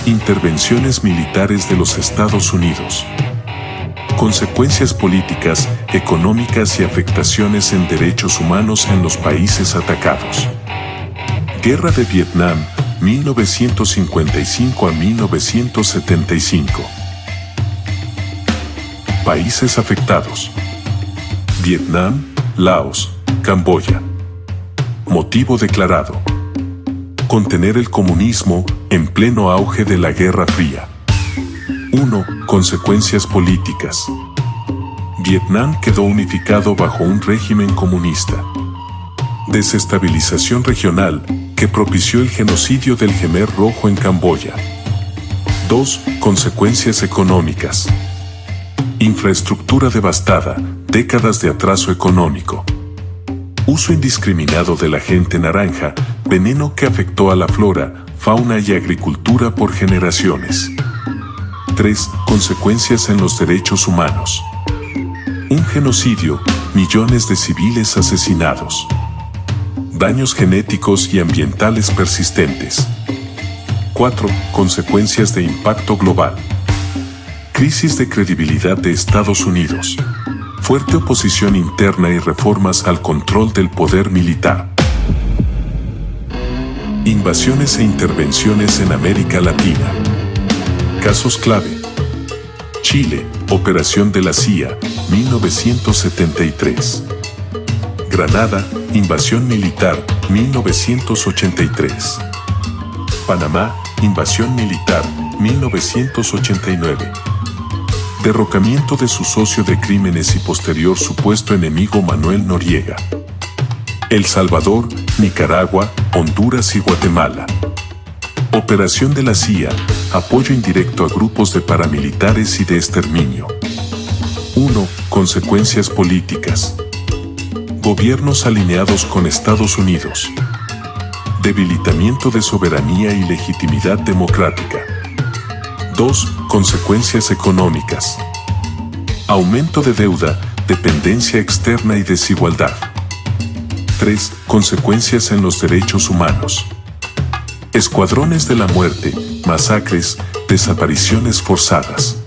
Intervenciones militares de los Estados Unidos. Consecuencias políticas, económicas y afectaciones en derechos humanos en los países atacados. Guerra de Vietnam, 1955 a 1975. Países afectados: Vietnam, Laos, Camboya. Motivo declarado: contener el comunismo en pleno auge de la Guerra Fría. 1. Consecuencias políticas. Vietnam quedó unificado bajo un régimen comunista. Desestabilización regional, que propició el genocidio del Khmer Rojo en Camboya. 2. Consecuencias económicas. Infraestructura devastada, décadas de atraso económico. Uso indiscriminado del agente naranja, veneno que afectó a la flora, fauna y agricultura por generaciones. 3. Consecuencias en los derechos humanos. Un genocidio, millones de civiles asesinados. Daños genéticos y ambientales persistentes. 4. Consecuencias de impacto global. Crisis de credibilidad de Estados Unidos. Fuerte oposición interna y reformas al control del poder militar. Invasiones e intervenciones en América Latina. Casos clave: Chile, operación de la CIA, 1973. Granada, invasión militar, 1983. Panamá, invasión militar, 1989. Derrocamiento de su socio de crímenes y posterior supuesto enemigo Manuel Noriega. El Salvador, Nicaragua, Honduras y Guatemala. Operación de la CIA, apoyo indirecto a grupos de paramilitares y de exterminio. 1. Consecuencias políticas. Gobiernos alineados con Estados Unidos. Debilitamiento de soberanía y legitimidad democrática. 2. Consecuencias económicas. Aumento de deuda, dependencia externa y desigualdad. 3. Consecuencias en los derechos humanos. Escuadrones de la muerte, masacres, desapariciones forzadas.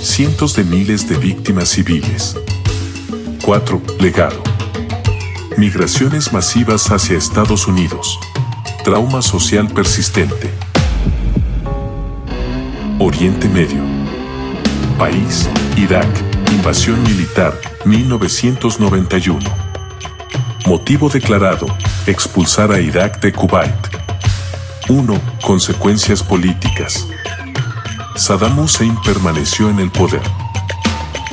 Cientos de miles de víctimas civiles. 4. Legado. Migraciones masivas hacia Estados Unidos. Trauma social persistente. Oriente Medio. País: Irak, invasión militar, 1991. Motivo declarado: expulsar a Irak de Kuwait. 1. Consecuencias políticas. Saddam Hussein permaneció en el poder.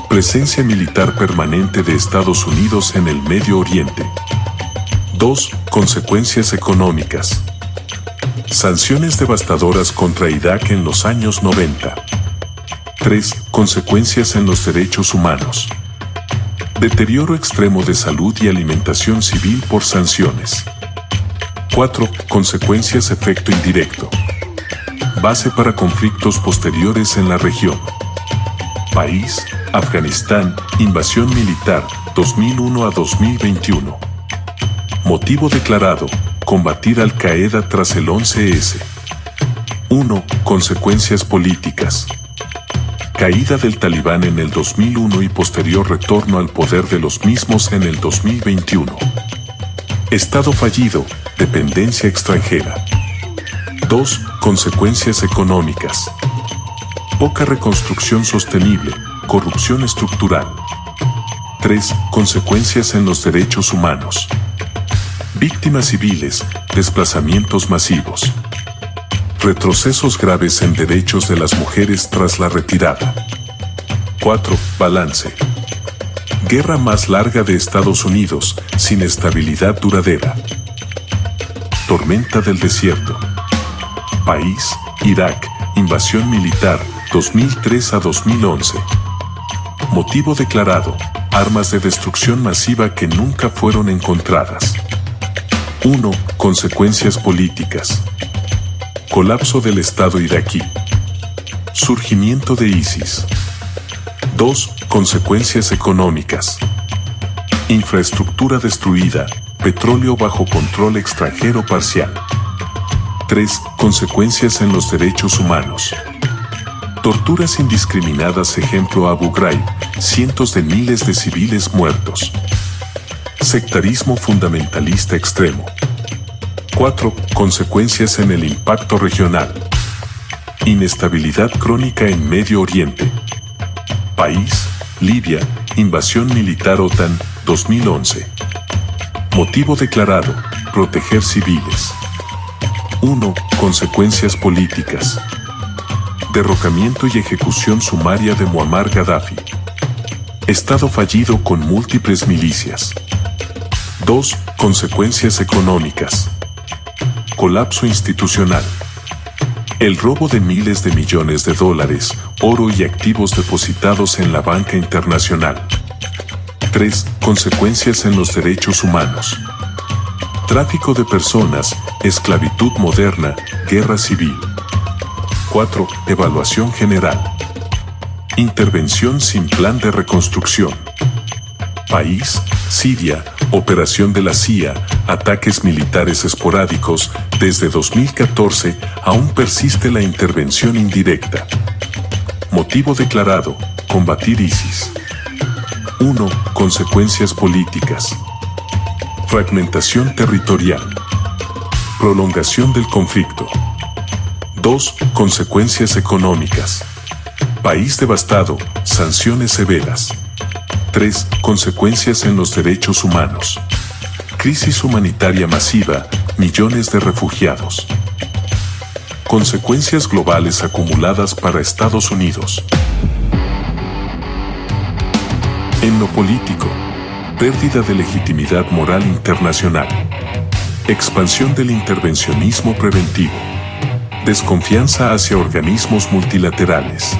Presencia militar permanente de Estados Unidos en el Medio Oriente. 2. Consecuencias económicas. Sanciones devastadoras contra Irak en los años 90. 3. Consecuencias en los derechos humanos. Deterioro extremo de salud y alimentación civil por sanciones. 4. Consecuencias efecto indirecto. Base para conflictos posteriores en la región. País: Afganistán, invasión militar, 2001 a 2021. Motivo declarado: combatir Al Qaeda tras el 11S. 1. Consecuencias políticas. Caída del Talibán en el 2001 y posterior retorno al poder de los mismos en el 2021. Estado fallido, dependencia extranjera. 2. Consecuencias económicas. Poca reconstrucción sostenible, corrupción estructural. 3. Consecuencias en los derechos humanos. Víctimas civiles, desplazamientos masivos. Retrocesos graves en derechos de las mujeres tras la retirada. 4. Balance. Guerra más larga de Estados Unidos, sin estabilidad duradera. Tormenta del desierto. País: Irak, invasión militar, 2003 a 2011. Motivo declarado: armas de destrucción masiva que nunca fueron encontradas. 1. Consecuencias políticas. Colapso del Estado iraquí. Surgimiento de ISIS. 2. Consecuencias económicas. Infraestructura destruida, petróleo bajo control extranjero parcial. 3. Consecuencias en los derechos humanos. Torturas indiscriminadas, ejemplo Abu Ghraib, cientos de miles de civiles muertos. Sectarismo fundamentalista extremo. 4. Consecuencias en el impacto regional. Inestabilidad crónica en Medio Oriente. País, Libia, invasión militar OTAN, 2011. Motivo declarado, proteger civiles. 1. Consecuencias políticas. Derrocamiento y ejecución sumaria de Muammar Gaddafi. Estado fallido con múltiples milicias. 2. Consecuencias económicas. Colapso institucional. El robo de miles de millones de dólares, oro y activos depositados en la banca internacional. 3. Consecuencias en los derechos humanos. Tráfico de personas, esclavitud moderna, guerra civil. 4. Evaluación general. Intervención sin plan de reconstrucción. País, Siria, operación de la CIA, ataques militares esporádicos. Desde 2014 aún persiste la intervención indirecta. Motivo declarado, combatir ISIS. 1. Consecuencias políticas. Fragmentación territorial. Prolongación del conflicto. 2. Consecuencias económicas. País devastado, sanciones severas. 3. Consecuencias en los derechos humanos. Crisis humanitaria masiva, millones de refugiados. Consecuencias globales acumuladas para Estados Unidos. En lo político, pérdida de legitimidad moral internacional. Expansión del intervencionismo preventivo. Desconfianza hacia organismos multilaterales.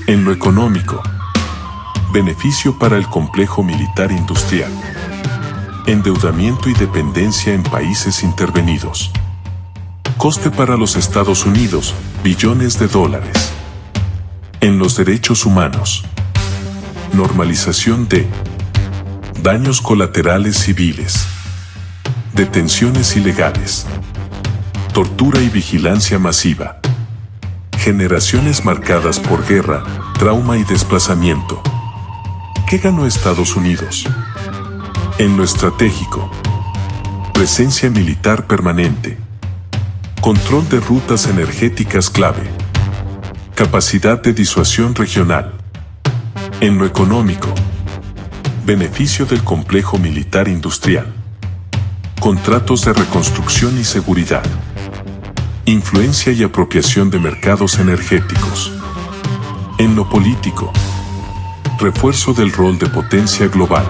En lo económico, beneficio para el complejo militar industrial. Endeudamiento y dependencia en países intervenidos. Coste para los Estados Unidos, billones de dólares. En los derechos humanos. Normalización de daños colaterales civiles. Detenciones ilegales. Tortura y vigilancia masiva. Generaciones marcadas por guerra, trauma y desplazamiento. ¿Qué ganó Estados Unidos? En lo estratégico. Presencia militar permanente. Control de rutas energéticas clave. Capacidad de disuasión regional. En lo económico. Beneficio del complejo militar industrial. Contratos de reconstrucción y seguridad. Influencia y apropiación de mercados energéticos. En lo político. Refuerzo del rol de potencia global.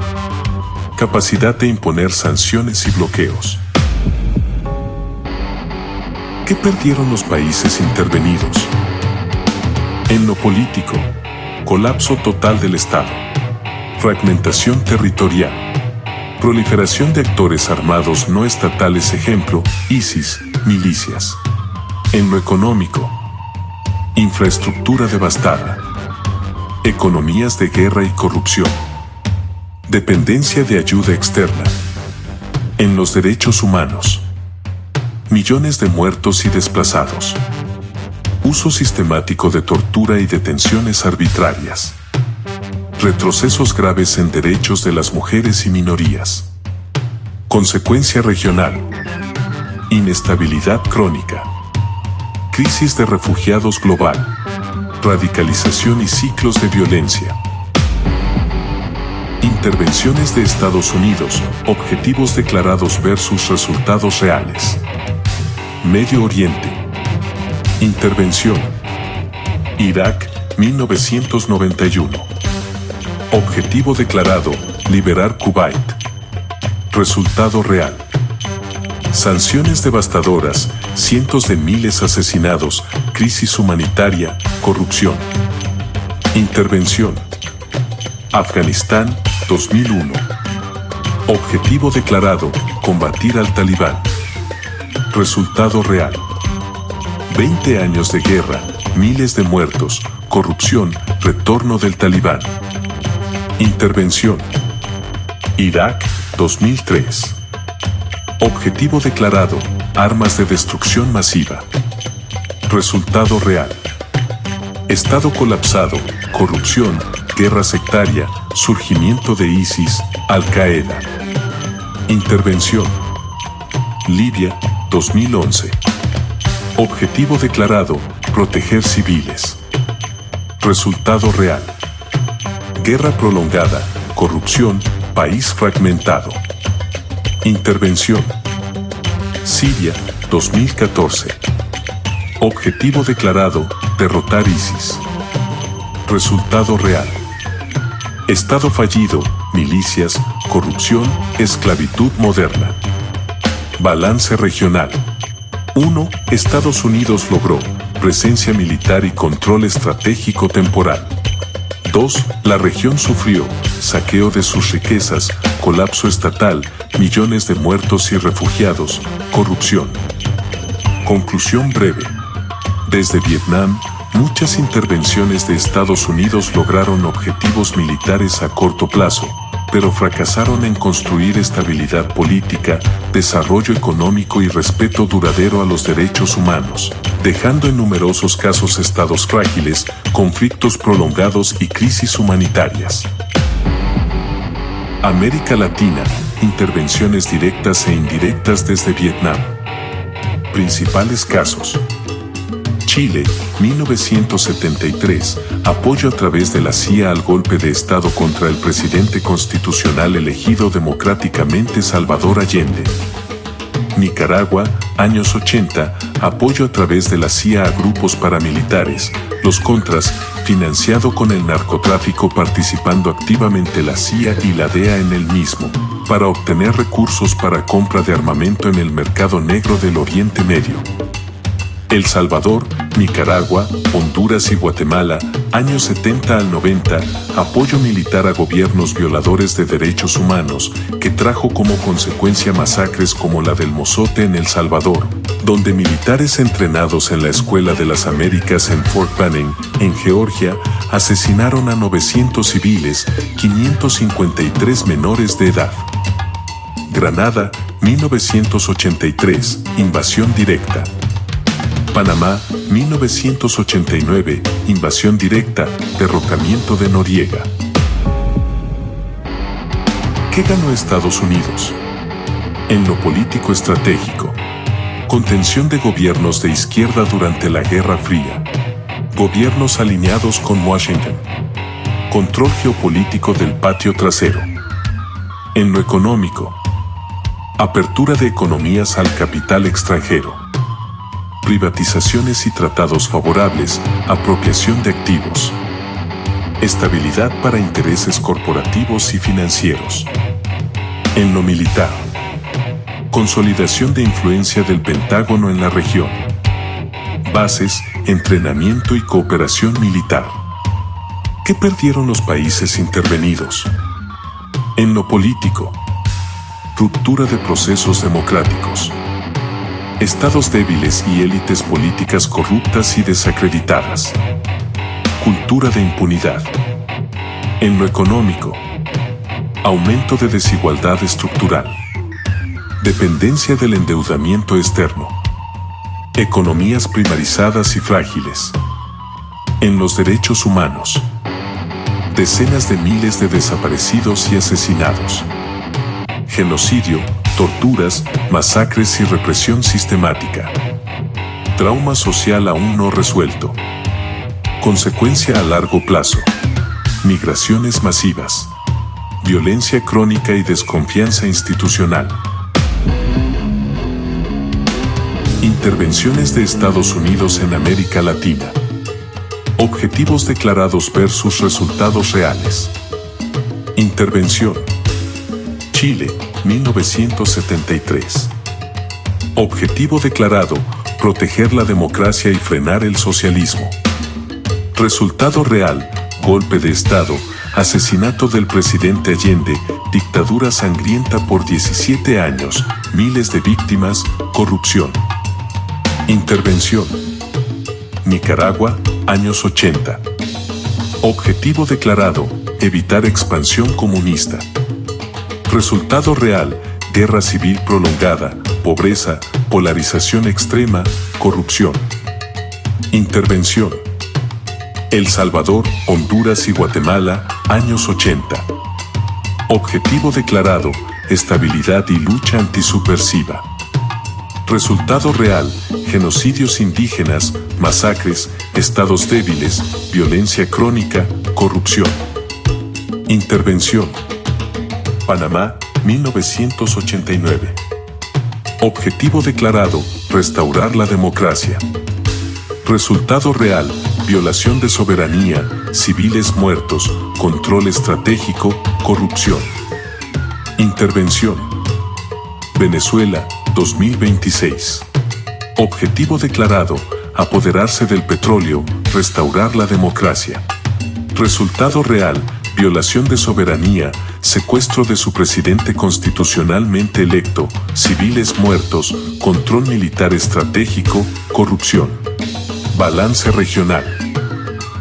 Capacidad de imponer sanciones y bloqueos. ¿Qué perdieron los países intervenidos? En lo político. Colapso total del Estado. Fragmentación territorial. Proliferación de actores armados no estatales, ejemplo, ISIS, milicias. En lo económico. Infraestructura devastada. Economías de guerra y corrupción. Dependencia de ayuda externa. En los derechos humanos. Millones de muertos y desplazados. Uso sistemático de tortura y detenciones arbitrarias. Retrocesos graves en derechos de las mujeres y minorías. Consecuencia regional. Inestabilidad crónica. Crisis de refugiados global. Radicalización y ciclos de violencia. Intervenciones de Estados Unidos, objetivos declarados versus resultados reales. Medio Oriente. Intervención. Irak, 1991. Objetivo declarado, liberar Kuwait. Resultado real. Sanciones devastadoras, cientos de miles asesinados, crisis humanitaria, corrupción. Intervención. Afganistán, 2001. Objetivo declarado, combatir al Talibán. Resultado real. 20 años de guerra, miles de muertos, corrupción, retorno del Talibán. Intervención. Irak, 2003. Objetivo declarado, armas de destrucción masiva. Resultado real. Estado colapsado, corrupción, guerra sectaria, surgimiento de ISIS, Al-Qaeda. Intervención. Libia, 2011. Objetivo declarado, proteger civiles. Resultado real. Guerra prolongada, corrupción, país fragmentado. Intervención. Siria, 2014. Objetivo declarado, derrotar ISIS. Resultado real. Estado fallido, milicias, corrupción, esclavitud moderna. Balance regional. 1. Estados Unidos logró presencia militar y control estratégico temporal. 2. La región sufrió saqueo de sus riquezas, colapso estatal, millones de muertos y refugiados, corrupción. Conclusión breve. Desde Vietnam, muchas intervenciones de Estados Unidos lograron objetivos militares a corto plazo, pero fracasaron en construir estabilidad política, desarrollo económico y respeto duradero a los derechos humanos, dejando en numerosos casos estados frágiles, conflictos prolongados y crisis humanitarias. América Latina, intervenciones directas e indirectas desde Vietnam. Principales casos. Chile, 1973, apoyo a través de la CIA al golpe de Estado contra el presidente constitucional elegido democráticamente Salvador Allende. Nicaragua, años 80, apoyo a través de la CIA a grupos paramilitares, los Contras, financiado con el narcotráfico participando activamente la CIA y la DEA en el mismo, para obtener recursos para compra de armamento en el mercado negro del Oriente Medio. El Salvador, Nicaragua, Honduras y Guatemala, años 70 al 90, apoyo militar a gobiernos violadores de derechos humanos, que trajo como consecuencia masacres como la del Mozote en El Salvador, donde militares entrenados en la Escuela de las Américas en Fort Benning, en Georgia, asesinaron a 900 civiles, 553 menores de edad. Granada, 1983, invasión directa. Panamá, 1989, invasión directa, derrocamiento de Noriega. ¿Qué ganó Estados Unidos? En lo político estratégico. Contención de gobiernos de izquierda durante la Guerra Fría. Gobiernos alineados con Washington. Control geopolítico del patio trasero. En lo económico. Apertura de economías al capital extranjero. Privatizaciones y tratados favorables, apropiación de activos. Estabilidad para intereses corporativos y financieros. En lo militar. Consolidación de influencia del Pentágono en la región. Bases, entrenamiento y cooperación militar. ¿Qué perdieron los países intervenidos? En lo político. Ruptura de procesos democráticos. Estados débiles y élites políticas corruptas y desacreditadas. Cultura de impunidad. En lo económico. Aumento de desigualdad estructural. Dependencia del endeudamiento externo. Economías primarizadas y frágiles. En los derechos humanos. Decenas de miles de desaparecidos y asesinados. Genocidio, torturas, masacres y represión sistemática. Trauma social aún no resuelto. Consecuencia a largo plazo. Migraciones masivas. Violencia crónica y desconfianza institucional. Intervenciones de Estados Unidos en América Latina. Objetivos declarados versus resultados reales. Intervención. Chile, 1973. Objetivo declarado, proteger la democracia y frenar el socialismo. Resultado real, golpe de Estado, asesinato del presidente Allende, dictadura sangrienta por 17 años, miles de víctimas, corrupción. Intervención. Nicaragua, años 80. Objetivo declarado, evitar expansión comunista. Resultado real, guerra civil prolongada, pobreza, polarización extrema, corrupción. Intervención. El Salvador, Honduras y Guatemala, años 80. Objetivo declarado, estabilidad y lucha antisubversiva. Resultado real, genocidios indígenas, masacres, estados débiles, violencia crónica, corrupción. Intervención. Panamá, 1989. Objetivo declarado, restaurar la democracia. Resultado real, violación de soberanía, civiles muertos, control estratégico, corrupción. Intervención. Venezuela, 2026. Objetivo declarado, apoderarse del petróleo, restaurar la democracia. Resultado real, violación de soberanía, secuestro de su presidente constitucionalmente electo, civiles muertos, control militar estratégico, corrupción. Balance regional.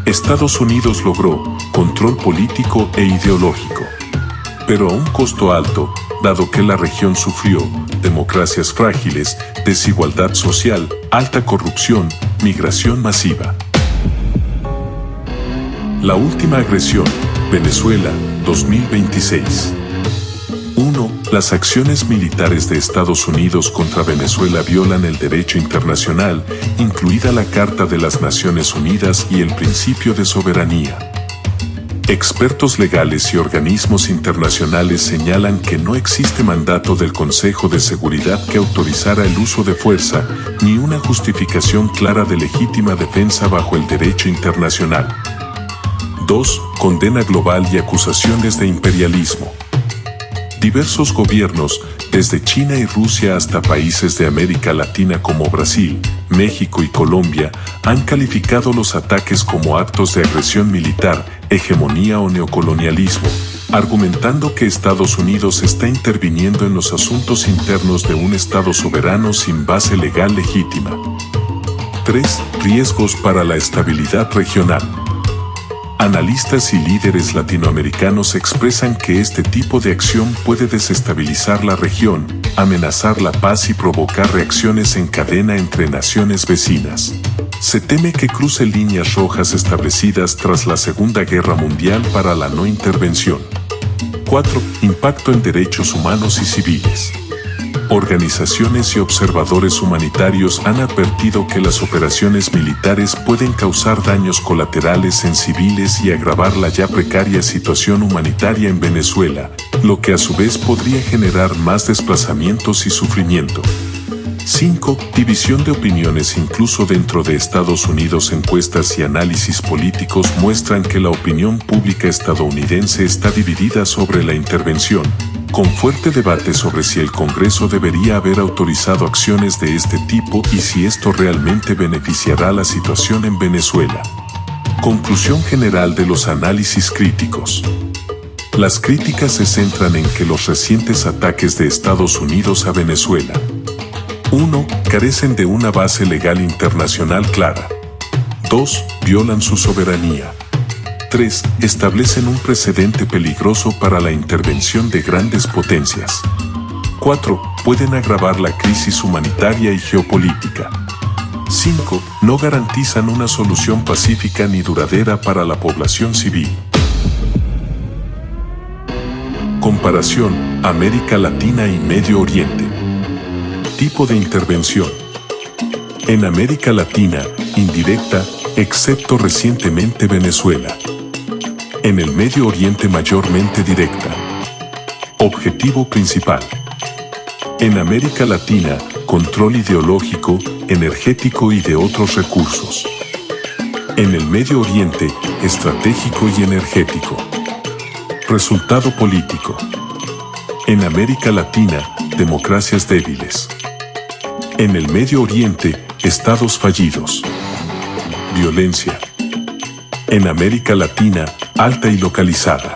Estados Unidos logró control político e ideológico, pero a un costo alto, dado que la región sufrió democracias frágiles, desigualdad social, alta corrupción, migración masiva. La última agresión, Venezuela, 2026. 1. Las acciones militares de Estados Unidos contra Venezuela violan el derecho internacional, incluida la Carta de las Naciones Unidas y el principio de soberanía. Expertos legales y organismos internacionales señalan que no existe mandato del Consejo de Seguridad que autorizara el uso de fuerza, ni una justificación clara de legítima defensa bajo el derecho internacional. 2. Condena global y acusaciones de imperialismo. Diversos gobiernos, desde China y Rusia hasta países de América Latina como Brasil, México y Colombia, han calificado los ataques como actos de agresión militar, hegemonía o neocolonialismo, argumentando que Estados Unidos está interviniendo en los asuntos internos de un Estado soberano sin base legal legítima. 3. Riesgos para la estabilidad regional. Analistas y líderes latinoamericanos expresan que este tipo de acción puede desestabilizar la región, amenazar la paz y provocar reacciones en cadena entre naciones vecinas. Se teme que cruce líneas rojas establecidas tras la Segunda Guerra Mundial para la no intervención. 4. Impacto en derechos humanos y civiles. Organizaciones y observadores humanitarios han advertido que las operaciones militares pueden causar daños colaterales en civiles y agravar la ya precaria situación humanitaria en Venezuela, lo que a su vez podría generar más desplazamientos y sufrimiento. 5. División de opiniones. Incluso dentro de Estados Unidos, encuestas y análisis políticos muestran que la opinión pública estadounidense está dividida sobre la intervención, con fuerte debate sobre si el Congreso debería haber autorizado acciones de este tipo y si esto realmente beneficiará la situación en Venezuela. Conclusión general de los análisis críticos. Las críticas se centran en que los recientes ataques de Estados Unidos a Venezuela 1. Carecen de una base legal internacional clara. 2. Violan su soberanía. 3. Establecen un precedente peligroso para la intervención de grandes potencias. 4. Pueden agravar la crisis humanitaria y geopolítica. 5. No garantizan una solución pacífica ni duradera para la población civil. Comparación, América Latina y Medio Oriente. Tipo de intervención. En América Latina, indirecta, excepto recientemente Venezuela. En el Medio Oriente mayormente directa. Objetivo principal. En América Latina, control ideológico, energético y de otros recursos. En el Medio Oriente, estratégico y energético. Resultado político. En América Latina, democracias débiles. En el Medio Oriente, estados fallidos. Violencia. En América Latina, alta y localizada.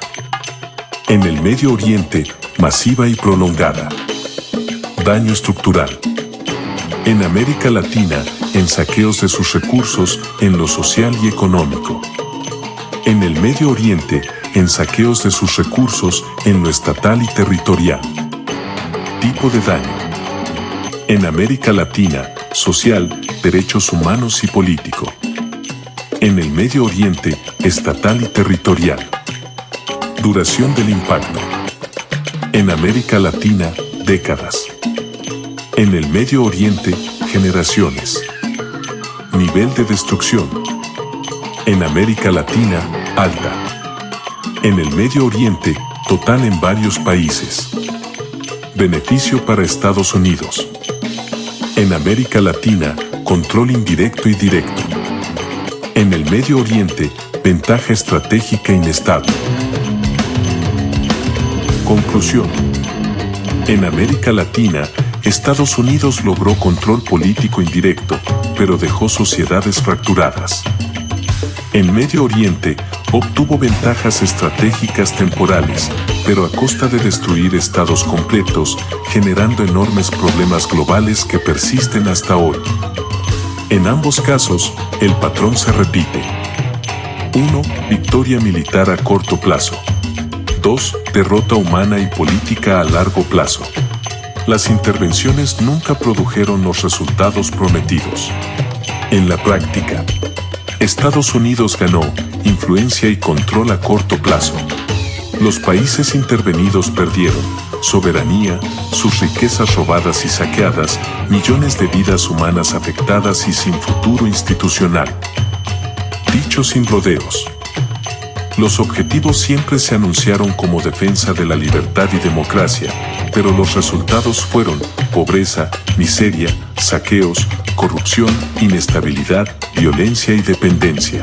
En el Medio Oriente, masiva y prolongada. Daño estructural. En América Latina, en saqueos de sus recursos, en lo social y económico. En el Medio Oriente, en saqueos de sus recursos, en lo estatal y territorial. Tipo de daño. En América Latina, social, derechos humanos y político. En el Medio Oriente, estatal y territorial. Duración del impacto. En América Latina, décadas. En el Medio Oriente, generaciones. Nivel de destrucción. En América Latina, alta. En el Medio Oriente, total en varios países. Beneficio para Estados Unidos. En América Latina, control indirecto y directo. En el Medio Oriente, ventaja estratégica inestable. Conclusión. En América Latina, Estados Unidos logró control político indirecto, pero dejó sociedades fracturadas. En Medio Oriente, obtuvo ventajas estratégicas temporales, pero a costa de destruir estados completos, generando enormes problemas globales que persisten hasta hoy. En ambos casos, el patrón se repite. 1. Victoria militar a corto plazo. 2. Derrota humana y política a largo plazo. Las intervenciones nunca produjeron los resultados prometidos. En la práctica, Estados Unidos ganó influencia y control a corto plazo. Los países intervenidos perdieron soberanía, sus riquezas robadas y saqueadas, millones de vidas humanas afectadas y sin futuro institucional. Dicho sin rodeos. Los objetivos siempre se anunciaron como defensa de la libertad y democracia, pero los resultados fueron pobreza, miseria, saqueos, corrupción, inestabilidad, violencia y dependencia.